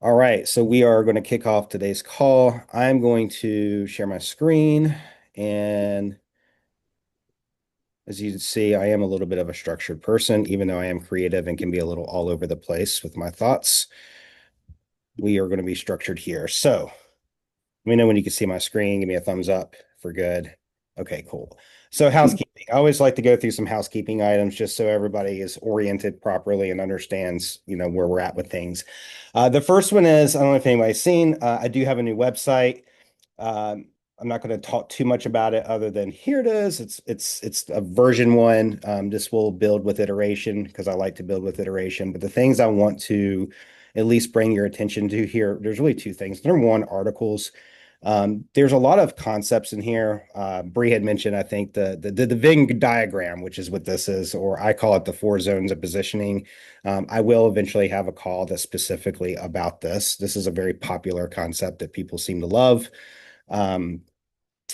All right, so we are going to kick off today's call. I'm going to share my screen, and as you can see, I am a little bit of a structured person, even though I am creative and can be a little all over the place with my thoughts. We are going to be structured here. So let me know when you can see my screen. Give me a thumbs up for good. Okay, cool. So housekeeping. I always like to go through some housekeeping items just so everybody is oriented properly and understands, where we're at with things. The first one is, I don't know if anybody's seen, I do have a new website. Um, I'm not going to talk too much about it other than here it is. It's a version one. This will build with iteration because I like to build with iteration. But the things I want to at least bring your attention to here, there's really two things. Number one, articles. There's a lot of concepts in here. Bree had mentioned, I think, the Venn diagram, which is what this is, or I call it the four zones of positioning. I will eventually have a call that's specifically about this. This is a very popular concept that people seem to love. Um,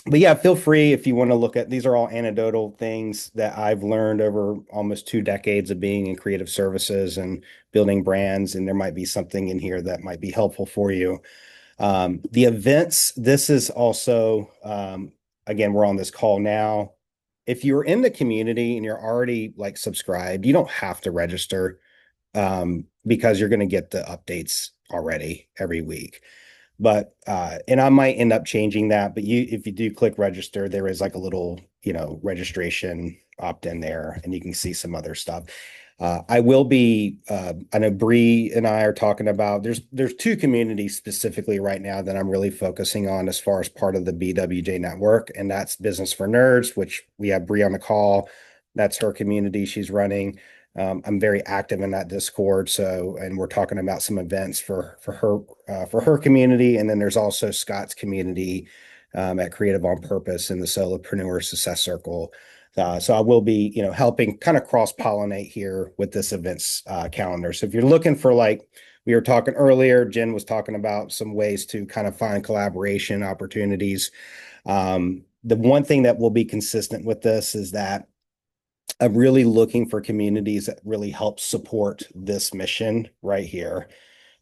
but yeah, feel free if you want to look at these are all anecdotal things that I've learned over almost 2 decades of being in creative services and building brands, and there might be something in here that might be helpful for you. The events, this is also, again, we're on this call now. If you're in the community and you're already like subscribed, you don't have to register because you're going to get the updates already every week. But and I might end up changing that, but if you do click register, there is like a little, registration opt-in there, and you can see some other stuff. I will be, I know Bree and I are talking about there's two communities specifically right now that I'm really focusing on as far as part of the BWJ network, and that's Business for Nerds, which we have Bree on the call. That's her community she's running. I'm very active in that Discord, and we're talking about some events for her community, and then there's also Scott's community at Creative on Purpose in the Solopreneur Success Circle. So I will be, helping kind of cross-pollinate here with this events calendar. So if you're looking for like we were talking earlier, Jen was talking about some ways to kind of find collaboration opportunities. The one thing that will be consistent with this is that I'm really looking for communities that really help support this mission right here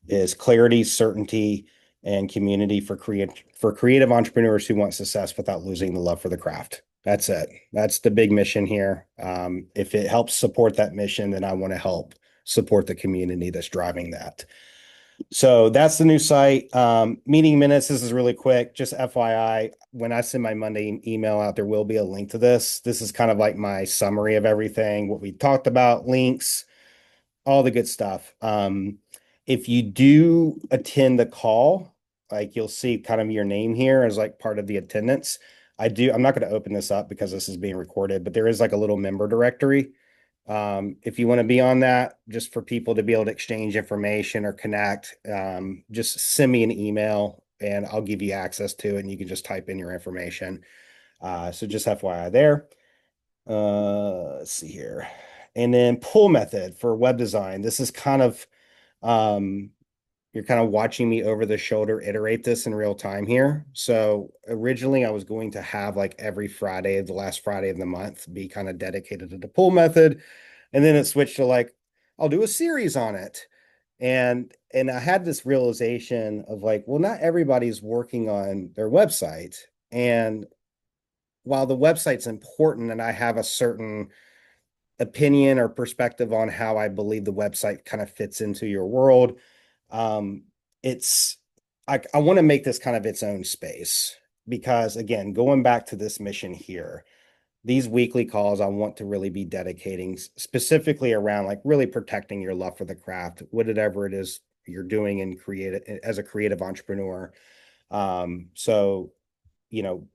is clarity, certainty, and community for creative entrepreneurs who want success without losing the love for the craft. That's it. That's the big mission here. If it helps support that mission, then I want to help support the community that's driving that. So that's the new site. Meeting minutes. This is really quick. Just FYI, when I send my Monday email out, there will be a link to this. This is kind of like my summary of everything, what we talked about, links, all the good stuff. If you do attend the call, like you'll see kind of your name here as like part of the attendance. I'm not going to open this up because this is being recorded, but there is like a little member directory. If you want to be on that, just for people to be able to exchange information or connect, just send me an email and I'll give you access to it and you can just type in your information. So just FYI there. Let's see here. And then pull method for web design. This is kind of um, you're kind of watching me over the shoulder iterate this in real time here. So originally I was going to have like every Friday, the last Friday of the month, be kind of dedicated to the pull method. And then it switched to like, I'll do a series on it. And I had this realization of like, well, not everybody's working on their website. And while the website's important and I have a certain opinion or perspective on how I believe the website kind of fits into your world, um, it's I want to make this kind of its own space because again, going back to this mission here, these weekly calls I want to really be dedicating specifically around like really protecting your love for the craft, whatever it is you're doing and create as a creative entrepreneur. So you know,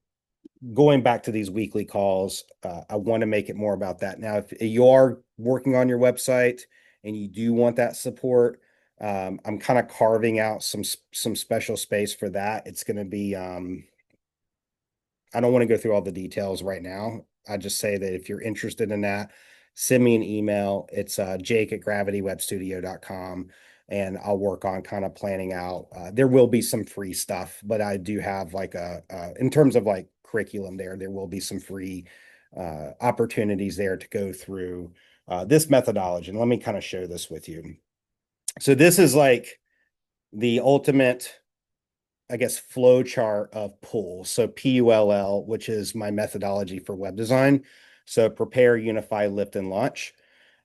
going back to these weekly calls, I want to make it more about that. Now, if you are working on your website and you do want that support, I'm kind of carving out some special space for that. It's going to be I don't want to go through all the details right now. I just say that if you're interested in that, send me an email. It's Jake at gravitywebstudio.com and I'll work on kind of planning out. There will be some free stuff, but I do have like in terms of like curriculum there will be some free opportunities there to go through this methodology. And let me kind of share this with you. So this is like the ultimate, I guess, flow chart of pull. So PULL, which is my methodology for web design. So prepare, unify, lift, and launch.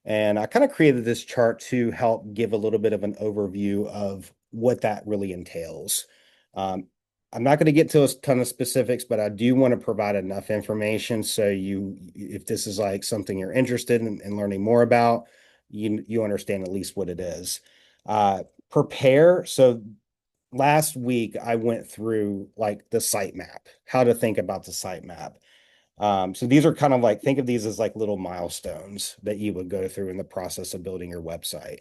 And I kind of created this chart to help give a little bit of an overview of what that really entails. Um, I'm not going to get to a ton of specifics, but I do want to provide enough information so if this is like something you're interested in learning more about, you understand at least what it is. Prepare. So last week I went through like the sitemap, how to think about the sitemap. So these are kind of like, think of these as like little milestones that you would go through in the process of building your website.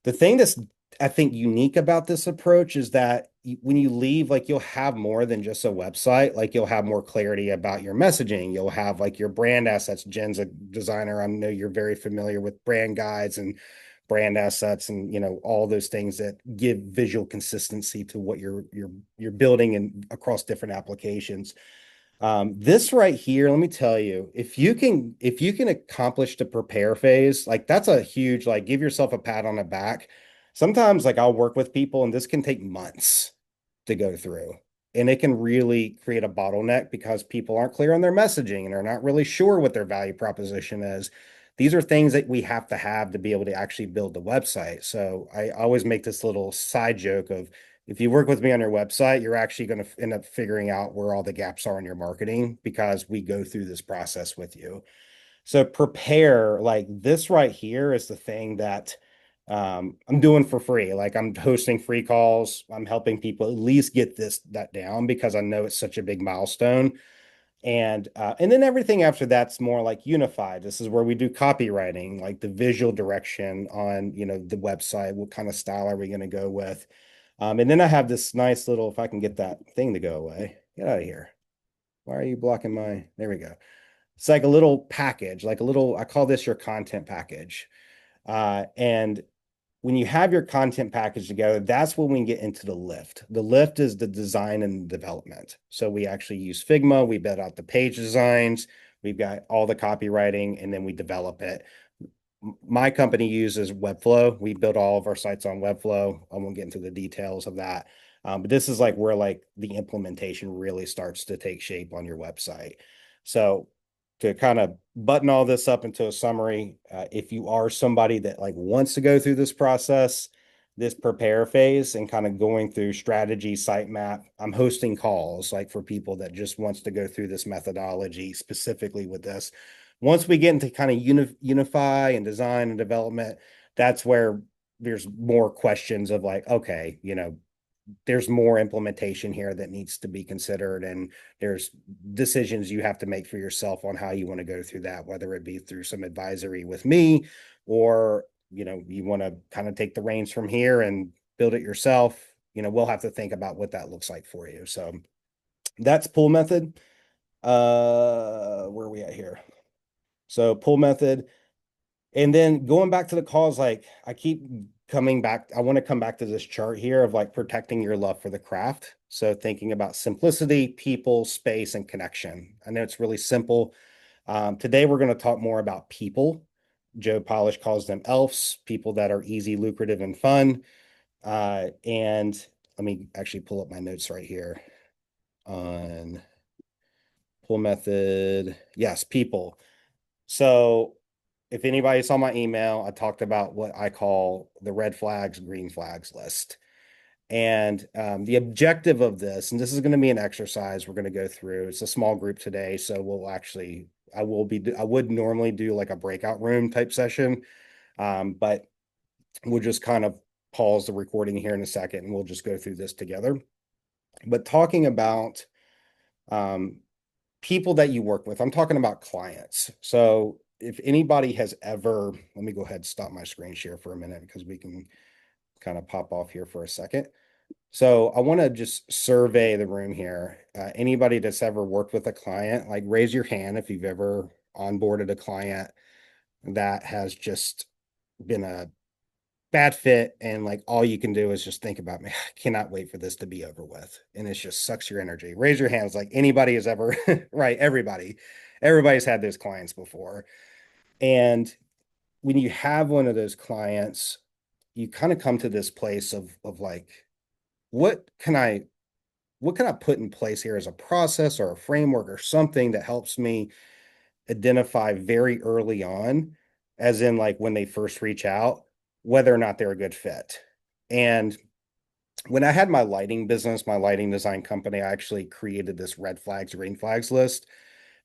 The thing that's, I think, unique about this approach is that when you leave, like you'll have more than just a website. Like you'll have more clarity about your messaging. You'll have like your brand assets. Jen's a designer. I know you're very familiar with brand guides and brand assets and all those things that give visual consistency to what you're building and across different applications. This right here, let me tell you, if you can accomplish the prepare phase, like that's a huge, like give yourself a pat on the back. Sometimes like I'll work with people and this can take months to go through. And it can really create a bottleneck because people aren't clear on their messaging and are not really sure what their value proposition is. These are things that we have to be able to actually build the website. So I always make this little side joke of if you work with me on your website, you're actually going to end up figuring out where all the gaps are in your marketing because we go through this process with you. So prepare, like this right here is the thing that I'm doing for free. Like I'm hosting free calls. I'm helping people at least get that down because I know it's such a big milestone. And then everything after that's more like unified. This is where we do copywriting, like the visual direction on, the website. What kind of style are we going to go with? And then I have this nice little, if I can get that thing to go away, get out of here. Why are you blocking there we go. It's like a little package, like a little, I call this your content package. And when you have your content package together, that's when we get into the lift. The lift is the design and development. So we actually use Figma, we build out the page designs, we've got all the copywriting, and then we develop it. My company uses Webflow. We build all of our sites on Webflow. I won't get into the details of that. But this is like where like the implementation really starts to take shape on your website. So to kind of button all this up into a summary, if you are somebody that like wants to go through this process, this prepare phase and kind of going through strategy, sitemap, I'm hosting calls like for people that just wants to go through this methodology specifically with this. Once we get into kind of unify and design and development, that's where there's more questions of like, okay, there's more implementation here that needs to be considered, and there's decisions you have to make for yourself on how you want to go through that, whether it be through some advisory with me or you want to kind of take the reins from here and build it yourself. We'll have to think about what that looks like for you. So that's pull method. Where are we at here? So pull method. And then going back to the calls, like I keep coming back, I want to come back to this chart here of like protecting your love for the craft. So thinking about simplicity, people, space, and connection. I know it's really simple. Today we're going to talk more about people. Joe Polish calls them elves, people that are easy, lucrative, and fun. And let me actually pull up my notes right here on pull method. Yes, people. So if anybody saw my email, I talked about what I call the red flags, green flags list. And the objective of this, and this is going to be an exercise we're going to go through. It's a small group today, so I would normally do like a breakout room type session, but we'll just kind of pause the recording here in a second and we'll just go through this together. But talking about um, people that you work with, I'm talking about clients. So if anybody has ever, let me go ahead and stop my screen share for a minute because we can kind of pop off here for a second. So I want to just survey the room here. Anybody that's ever worked with a client, like raise your hand if you've ever onboarded a client that has just been a bad fit and like all you can do is just think about me. I cannot wait for this to be over with. And it just sucks your energy. Raise your hands like anybody has ever, right? Everybody's had those clients before. And when you have one of those clients, you kind of come to this place of like, what can I what can I put in place here as a process or a framework or something that helps me identify very early on, as in like when they first reach out, whether or not they're a good fit. And when I had my lighting business, my lighting design company, I actually created this red flags, green flags list.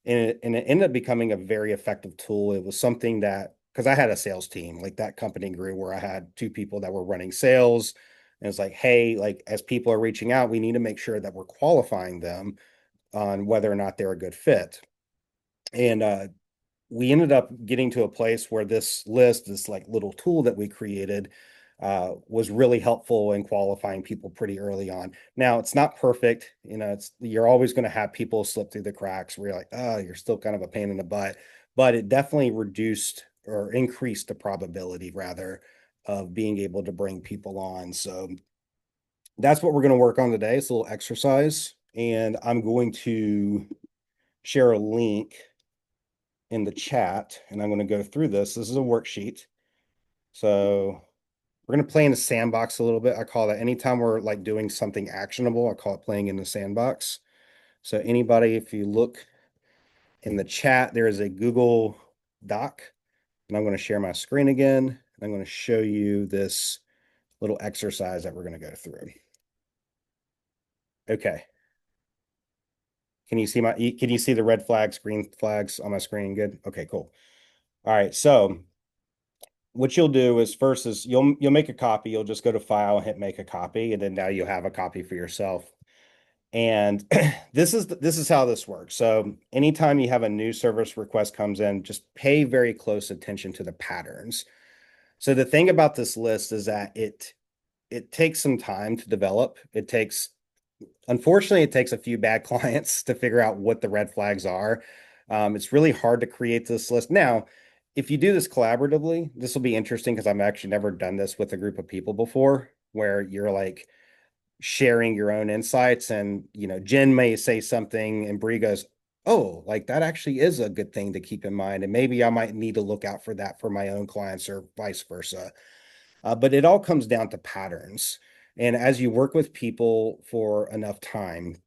And it ended up becoming a very effective tool. It was something that, because I had a sales team, like that company grew where I had two people that were running sales. And it's like, hey, like as people are reaching out, we need to make sure that we're qualifying them on whether or not they're a good fit. And we ended up getting to a place where this list, this like little tool that we created, was really helpful in qualifying people pretty early on. Now it's not perfect, you're always going to have people slip through the cracks where you're like, oh, you're still kind of a pain in the butt, but it definitely reduced or increased the probability rather of being able to bring people on. So that's what we're going to work on today. It's a little exercise, and I'm going to share a link in the chat, and I'm going to go through this. This is a worksheet. So we're going to play in the sandbox a little bit. I call that anytime we're like doing something actionable, I call it playing in the sandbox. So anybody, if you look in the chat, there is a Google Doc, and I'm going to share my screen again. And I'm going to show you this little exercise that we're going to go through. Okay. Can you see the red flags, green flags on my screen? Good. Okay, cool. All right. So what you'll do is first is you'll make a copy. You'll just go to file and hit make a copy, and then now you'll have a copy for yourself. And this is how this works. So anytime you have a new service request comes in, just pay very close attention to the patterns. So the thing about this list is that it takes some time to develop. Unfortunately, it takes a few bad clients to figure out what the red flags are. It's really hard to create this list. Now, if you do this collaboratively, this will be interesting because I've actually never done this with a group of people before, where you're like sharing your own insights, and Jen may say something and Bree goes, oh, like that actually is a good thing to keep in mind, and maybe I might need to look out for that for my own clients or vice versa. But it all comes down to patterns. And as you work with people for enough time,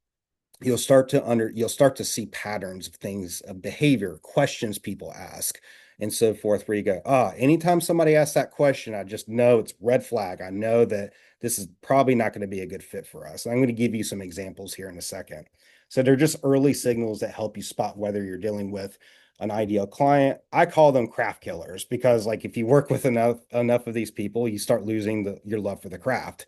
you'll start to see patterns of things, of behavior, questions people ask, and so forth, where you go, anytime somebody asks that question, I just know it's red flag. I know that this is probably not going to be a good fit for us. And I'm going to give you some examples here in a second. So they're just early signals that help you spot whether you're dealing with an ideal client. I call them craft killers because, like, if you work with enough of these people, you start losing your love for the craft.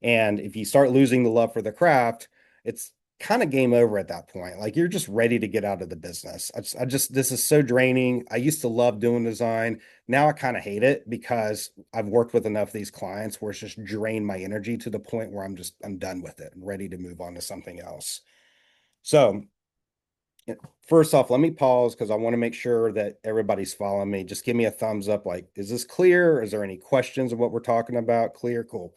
And if you start losing the love for the craft, it's kind of game over at that point. Like, you're just ready to get out of the business. This is so draining. I used to love doing design. Now I kind of hate it because I've worked with enough of these clients where it's just drained my energy to the point where I'm done with it and ready to move on to something else. So first off, let me pause because I want to make sure that everybody's following me. Just give me a thumbs up. Like, is this clear? Is there any questions of what we're talking about? Clear? Cool.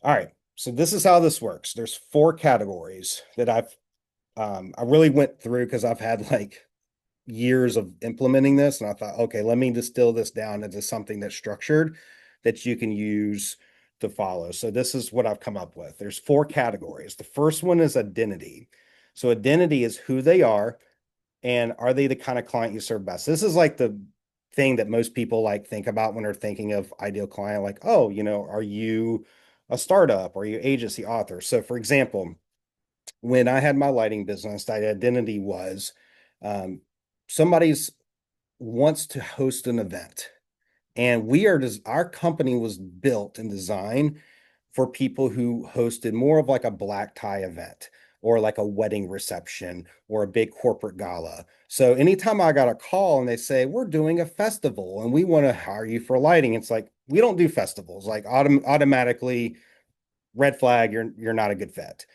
All right. So this is how this works. There's 4 categories that I really went through because I've had like years of implementing this, and I thought, okay, let me distill this down into something that's structured that you can use to follow. So this is what I've come up with. There's 4 categories. The first one is identity. So identity is who they are they the kind of client you serve best. This is like the thing that most people like think about when they're thinking of ideal client, like, oh, are you a startup? Are you agency author? So for example, when I had my lighting business, that identity was um, somebody's wants to host an event. And our company was built and designed for people who hosted more of like a black tie event or like a wedding reception or a big corporate gala. So anytime I got a call and they say, we're doing a festival and we want to hire you for lighting, it's like, we don't do festivals. Like automatically red flag, you're not a good fit.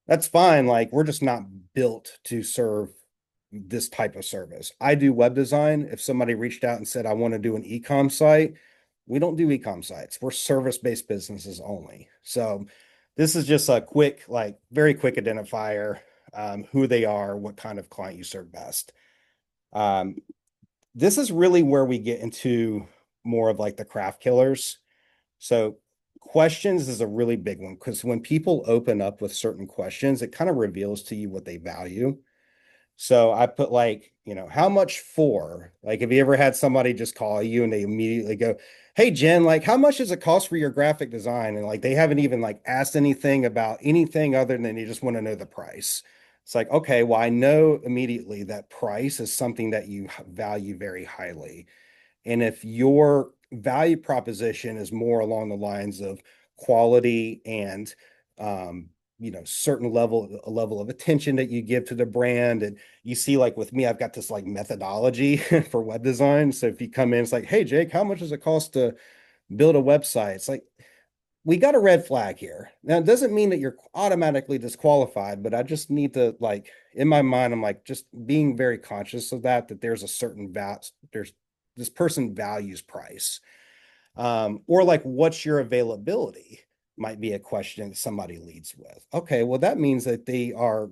That's fine. Like, we're just not built to serve this type of service. I do web design. If somebody reached out and said, I want to do an e-com site, we don't do e-com sites. We're service-based businesses only. So this is just a quick, like very quick identifier, who they are, what kind of client you serve best. This is really where we get into more of like the craft killers. So questions is a really big one because when people open up with certain questions, it kind of reveals to you what they value. So I put like, how much for? Like, have you ever had somebody just call you and they immediately go, "Hey, Jen, like, how much does it cost for your graphic design?" And like, they haven't even like asked anything about anything other than they just want to know the price. It's like, okay, well, I know immediately that price is something that you value very highly. And if your value proposition is more along the lines of quality and certain level of attention that you give to the brand, and you see, like with me, I've got this like methodology for web design. So if you come in, it's like, "Hey, Jake, how much does it cost to build a website?" It's like, we got a red flag here. Now, it doesn't mean that you're automatically disqualified, but I just need to, like, in my mind, I'm like just being very conscious of that there's a certain there's this person values price. Or like, what's your availability? Might be a question that somebody leads with. Okay, well, that means that they are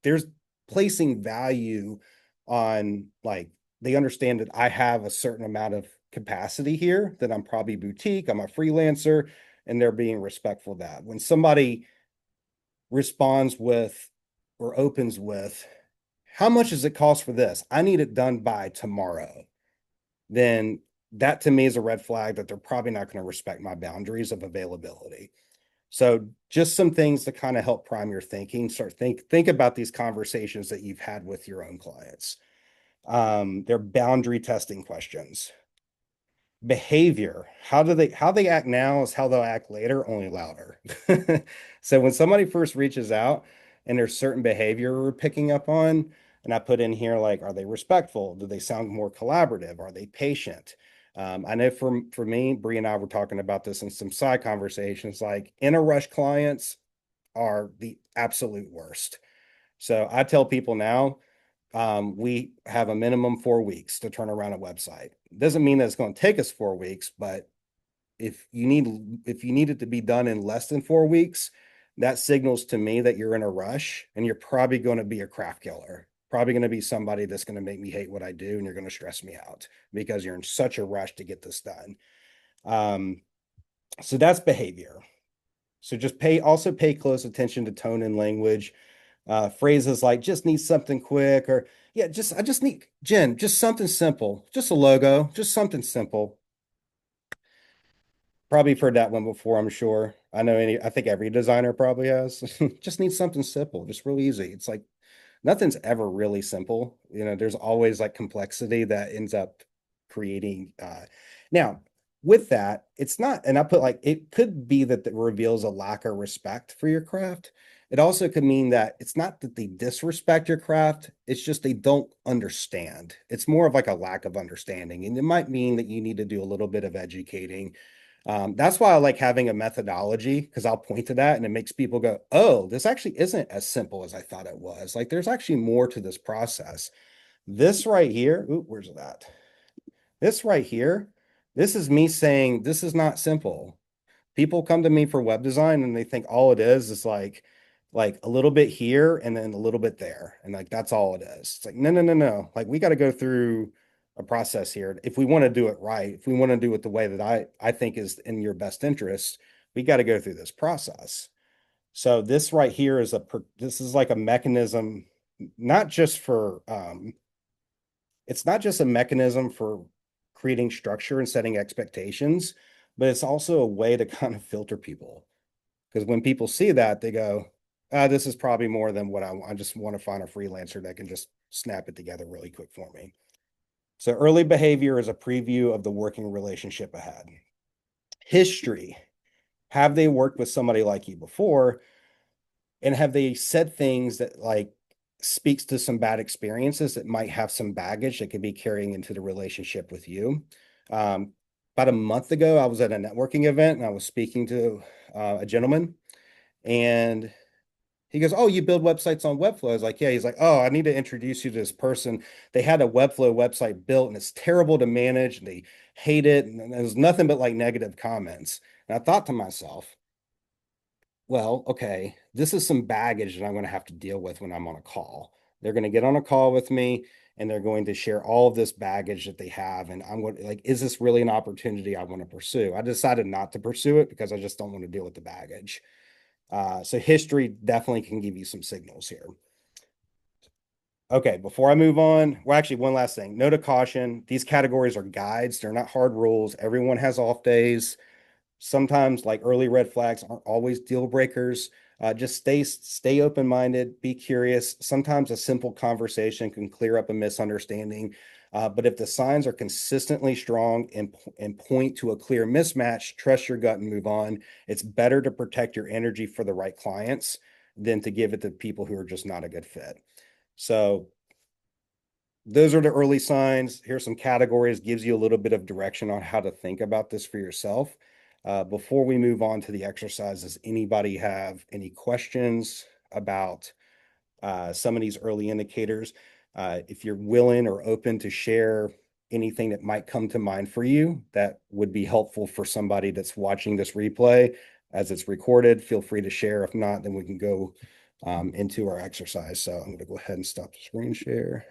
there's placing value on, like, they understand that I have a certain amount of capacity here, that I'm probably boutique, I'm a freelancer, and they're being respectful of that. When somebody responds with or opens with, "How much does it cost for this? I need it done by tomorrow," then that to me is a red flag that they're probably not going to respect my boundaries of availability. So just some things to kind of help prime your thinking. Think about these conversations that you've had with your own clients. They're boundary testing questions. Behavior, how they act now is how they'll act later, only louder. So when somebody first reaches out and there's certain behavior we're picking up on, and I put in here, like, are they respectful? Do they sound more collaborative? Are they patient? I know for me, Bree and I were talking about this in some side conversations, like, in a rush clients are the absolute worst. So I tell people now, we have a minimum 4 weeks to turn around a website. Doesn't mean that it's going to take us 4 weeks, but if you need it to be done in less than 4 weeks, that signals to me that you're in a rush and you're probably going to be a craft killer. Probably going to be somebody that's going to make me hate what I do, and you're going to stress me out because you're in such a rush to get this done. Um, so that's behavior. So just pay close attention to tone and language. Phrases like "just need something quick," or "yeah, I just need Jen, just something simple, just a logo, just something simple." Probably heard that one before, I'm sure. I think every designer probably has. Just need something simple, just real easy. It's like nothing's ever really simple. There's always like complexity that ends up creating. Now, with that, it's not, and I put, like, it could be that it reveals a lack of respect for your craft. It also could mean that it's not that they disrespect your craft, it's just they don't understand. It's more of like a lack of understanding. And it might mean that you need to do a little bit of educating. That's why I like having a methodology, because I'll point to that and it makes people go, "Oh, this actually isn't as simple as I thought it was. Like, there's actually more to this process." This right here, ooh, where's that? This right here, this is me saying this is not simple. People come to me for web design and they think all it is like a little bit here and then a little bit there. And like that's all it is. It's like, no, no, no, no. Like, we got to go through a process here. If we want to do it right, if we want to do it the way that I think is in your best interest, we got to go through this process. So this right here this is like a mechanism, not just for it's not just a mechanism for creating structure and setting expectations, but it's also a way to kind of filter people. Because when people see that, they go, "This is probably more than what I want. I just want to find a freelancer that can just snap it together really quick for me." So early behavior is a preview of the working relationship ahead. History. Have they worked with somebody like you before? And have they said things that, like, speaks to some bad experiences that might have some baggage that could be carrying into the relationship with you? Um, about a month ago, I was at a networking event and I was speaking to a gentleman, and he goes, "Oh, you build websites on Webflow?" I was like, "Yeah." He's like, "Oh, I need to introduce you to this person. They had a Webflow website built and it's terrible to manage and they hate it." And there's nothing but like negative comments. And I thought to myself, well, okay, this is some baggage that I'm going to have to deal with when I'm on a call. They're going to get on a call with me and they're going to share all of this baggage that they have. And I'm going like, is this really an opportunity I want to pursue? I decided not to pursue it because I just don't want to deal with the baggage. So history definitely can give you some signals here. Okay, before I move on, well, actually, one last thing. Note of caution, these categories are guides. They're not hard rules. Everyone has off days. Sometimes, like early red flags aren't always deal breakers. Just stay open-minded, be curious. Sometimes a simple conversation can clear up a misunderstanding. But if the signs are consistently strong and point to a clear mismatch, trust your gut and move on. It's better to protect your energy for the right clients than to give it to people who are just not a good fit. So those are the early signs. Here's some categories, gives you a little bit of direction on how to think about this for yourself. Before we move on to the exercise, does anybody have any questions about some of these early indicators? If you're willing or open to share anything that might come to mind for you that would be helpful for somebody that's watching this replay as it's recorded, feel free to share. If not, then we can go into our exercise. So I'm going to go ahead and stop the screen share.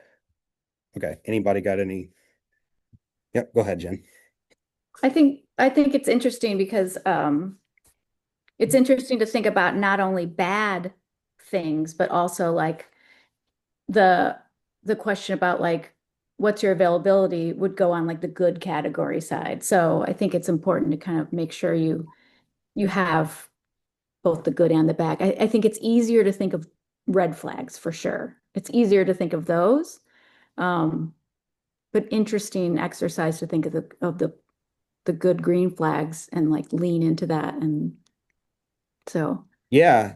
Okay. Anybody got any? Yep. Go ahead, Jen. I think it's interesting because it's interesting to think about not only bad things, but also like the the question about like what's your availability would go on like the good category side. So I think it's important to kind of make sure you have both the good and the bad. I think it's easier to think of red flags for sure. It's easier to think of those. Um, but interesting exercise to think of the good green flags and like lean into that. And so, Yeah.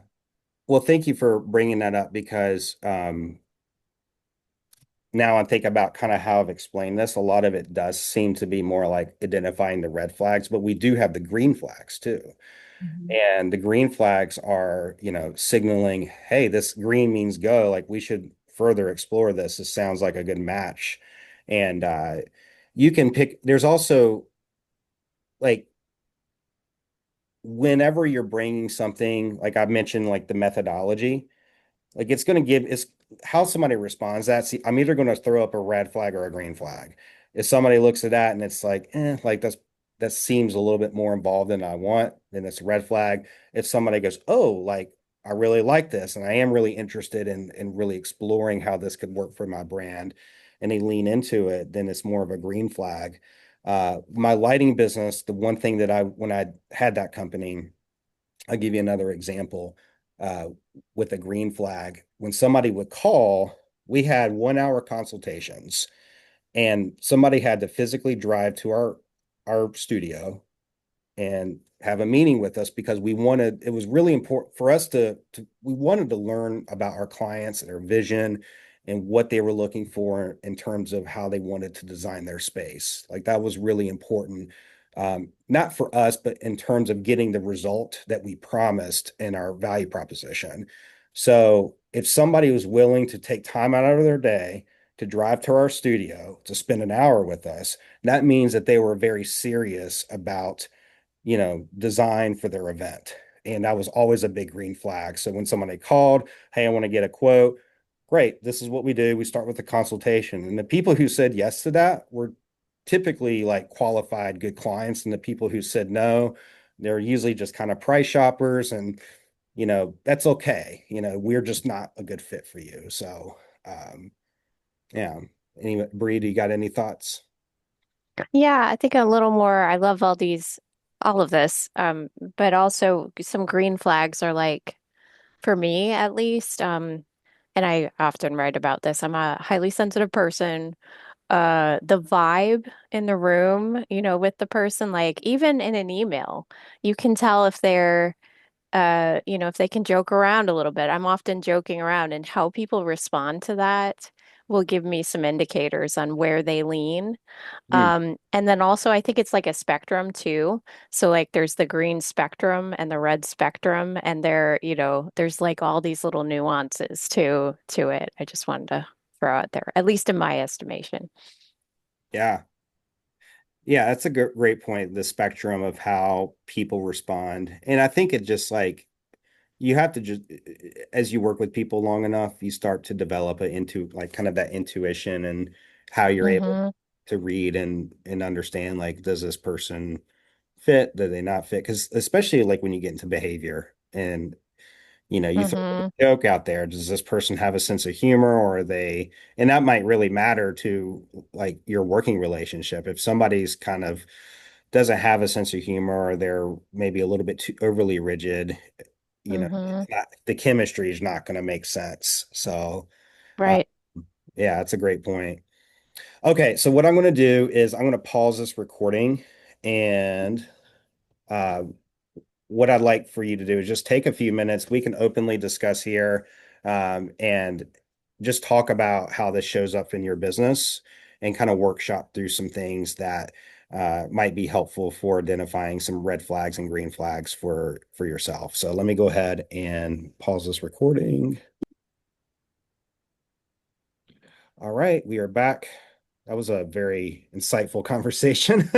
Well, thank you for bringing that up because now I think about kind of how I've explained this. A lot of it does seem to be more like identifying the red flags, but we do have the green flags too. mhm. And the green flags are, signaling, hey, this green means go. Like we should further explore this. This sounds like a good match. And you can pick, there's also like whenever you're bringing something, like I mentioned, like the methodology, like it's going to give it's how somebody responds that. See, I'm either going to throw up a red flag or a green flag. If somebody looks at that and it's like, like that seems a little bit more involved than I want, then it's a red flag. If somebody goes, oh, like I really like this and I am really interested in really exploring how this could work for my brand, and they lean into it, then it's more of a green flag. My lighting business, the one thing that when I had that company, I'll give you another example uh, with a green flag. When somebody would call, we had 1 hour consultations, and somebody had to physically drive to our studio and have a meeting with us because it was really important for us we wanted to learn about our clients, their vision, and what they were looking for in terms of how they wanted to design their space. Like that was really important, not for us, but in terms of getting the result that we promised in our value proposition. So if somebody was willing to take time out of their day to drive to our studio to spend an hour with us, that means that they were very serious about design for their event. And that was always a big green flag. So when somebody called, hey, I want to get a quote, great. This is what we do. We start with a consultation. And the people who said yes to that were typically like qualified good clients. And the people who said no, they're usually just kind of price shoppers. And, that's okay. We're just not a good fit for you. So, yeah. Anyway, Bree, do you got any thoughts? Yeah, I think a little more. I love all of this. But also some green flags are like, for me at least, and I often write about this. I'm a highly sensitive person. The vibe in the room, with the person, like even in an email, you can tell if if they can joke around a little bit. I'm often joking around, and how people respond to that will give me some indicators on where they lean. Hmm. And then also I think it's like a spectrum too. So like there's the green spectrum and the red spectrum, and there's like all these little nuances to it. I just wanted to throw out there, at least in my estimation. Yeah. Yeah, that's a great point, the spectrum of how people respond. And I think it just like, you have to just, as you work with people long enough, you start to develop it into like kind of that intuition and how you're able Mm-hmm. to read and understand, like, does this person fit? Do they not fit? Because especially like when you get into behavior and you throw Mm-hmm. a joke out there, does this person have a sense of humor, or are they, and that might really matter to like your working relationship. If somebody's kind of doesn't have a sense of humor, or they're maybe a little bit too overly rigid, Mm-hmm. it's not, the chemistry is not going to make sense. So, uh, Right. yeah, that's a great point. Okay, so what I'm going to do is I'm going to pause this recording, and uh, what I'd like for you to do is just take a few minutes. We can openly discuss here, and just talk about how this shows up in your business and kind of workshop through some things that might be helpful for identifying some red flags and green flags for yourself. So let me go ahead and pause this recording. All right, we are back. That was a very insightful conversation.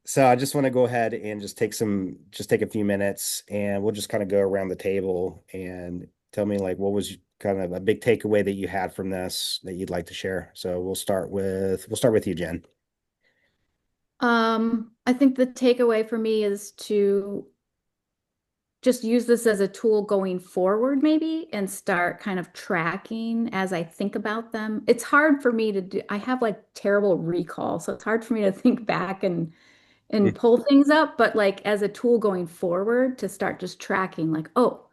So I just want to go ahead and just take a few minutes, and we'll just kind of go around the table and tell me like what was kind of a big takeaway that you had from this that you'd like to share. So we'll start with you, Jen. I think the takeaway for me is to just use this as a tool going forward, maybe, and start kind of tracking as I think about them. It's hard for me to do, I have like terrible recall, so it's hard for me to think back and pull things up, but like as a tool going forward to start just tracking, like, oh,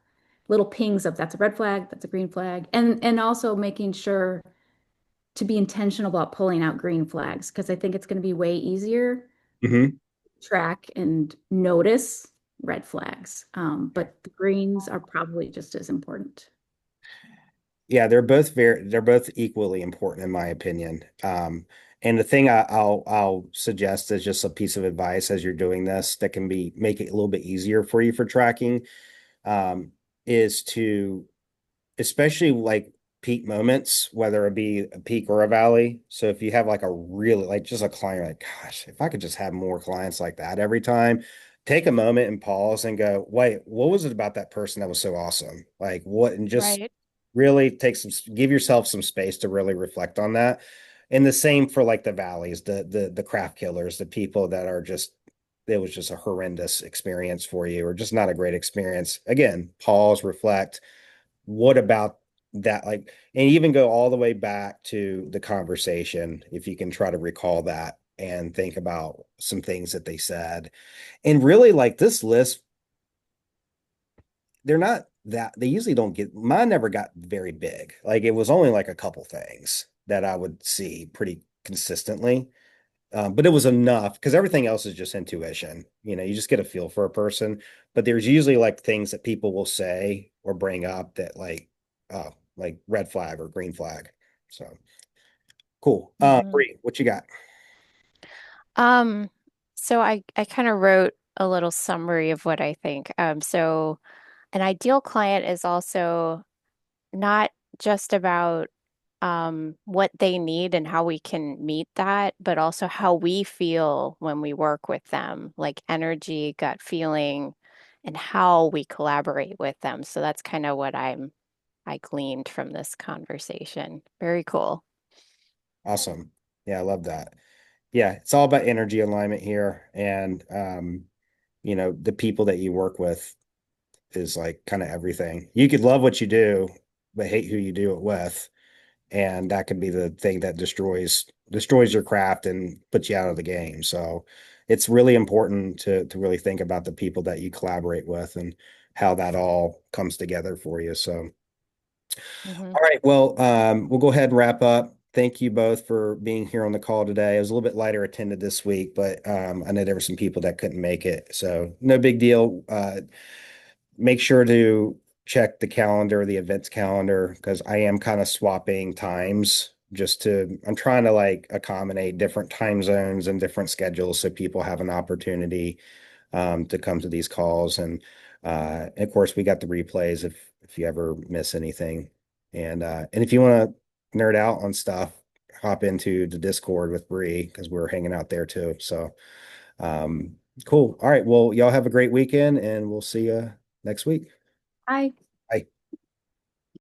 little pings of that's a red flag, that's a green flag, and also making sure to be intentional about pulling out green flags because I think it's going to be way easier Hmm. to track and notice red flags. But the greens are probably just as important. Yeah, they're both equally important in my opinion. And the thing I'll suggest is just a piece of advice as you're doing this that can be make it a little bit easier for you for tracking, um, is to, especially like peak moments, whether it be a peak or a valley. So if you have like a really like just a client, like, gosh, if I could just have more clients like that every time, take a moment and pause and go, wait, what was it about that person that was so awesome? Like what, and just Right. really take some, give yourself some space to really reflect on that. And the same for like the valleys, the craft killers, the people that are just, it was just a horrendous experience for you or just not a great experience. Again, pause, reflect. What about that? Like, and even go all the way back to the conversation, if you can try to recall that and think about some things that they said. And really, like this list, they're not that, they usually don't get, mine never got very big. Like it was only like a couple things that I would see pretty consistently. But it was enough because everything else is just intuition. You just get a feel for a person. But there's usually like things that people will say or bring up that like red flag or green flag. So cool. Mm-hmm. Bree, what you got? Um, so I kind of wrote a little summary of what I think. So an ideal client is also not just about what they need and how we can meet that, but also how we feel when we work with them, like energy, gut feeling, and how we collaborate with them. So that's kind of what I gleaned from this conversation. Very cool. Awesome. Yeah, I love that. Yeah, it's all about energy alignment here. And the people that you work with is like kind of everything. You could love what you do, but hate who you do it with. And that could be the thing that destroys your craft and puts you out of the game. So it's really important to really think about the people that you collaborate with and how that all comes together for you. So Hmm. all right, well, we'll go ahead and wrap up. Thank you both for being here on the call today. It was a little bit lighter attended this week, but I know there were some people that couldn't make it, so no big deal. Make sure to check the calendar, the events calendar, because I am kind of swapping times I'm trying to like accommodate different time zones and different schedules so people have an opportunity to come to these calls. And of course, we got the replays if you ever miss anything. And if you want to nerd out on stuff, hop into the Discord with Bree because we're hanging out there too. So um, cool. All right. Well, y'all have a great weekend, and we'll see you next week. Bye.